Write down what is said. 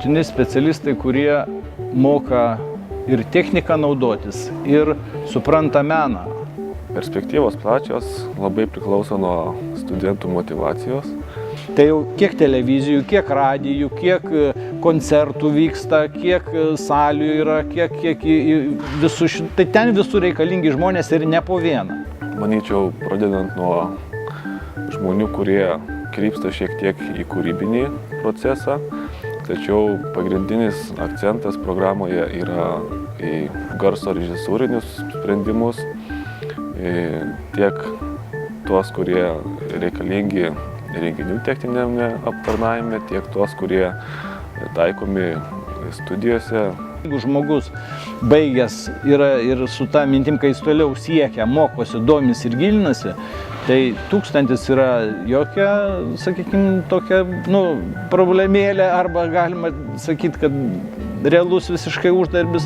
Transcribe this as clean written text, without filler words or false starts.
būtini specialistai, kurie moka ir techniką naudotis, ir supranta meną. Perspektyvos plačios, labai priklauso nuo studentų motyvacijos. Tai jau kiek televizijų, kiek radijų, kiek koncertų vyksta, kiek salių yra, kiek visų šitų. Tai ten visur reikalingi žmonės ir ne po vieną. Manyčiau, pradedant nuo žmonių, kurie krypsta šiek tiek į kūrybinį procesą, tačiau pagrindinis akcentas programoje yra į garso režisūrinius sprendimus, tiek tuos, kurie reikalingi renginių techniniame aptarnavime, tiek tuos, kurie taikomi studijose. Jeigu žmogus baigęs yra ir su ta mintim, kai jis toliau siekia, mokosi, domisi ir gilinasi, tai 1000 yra jokia, sakykime, tokia, problemėlė, arba galima sakyti, kad realus visiškai uždarbis.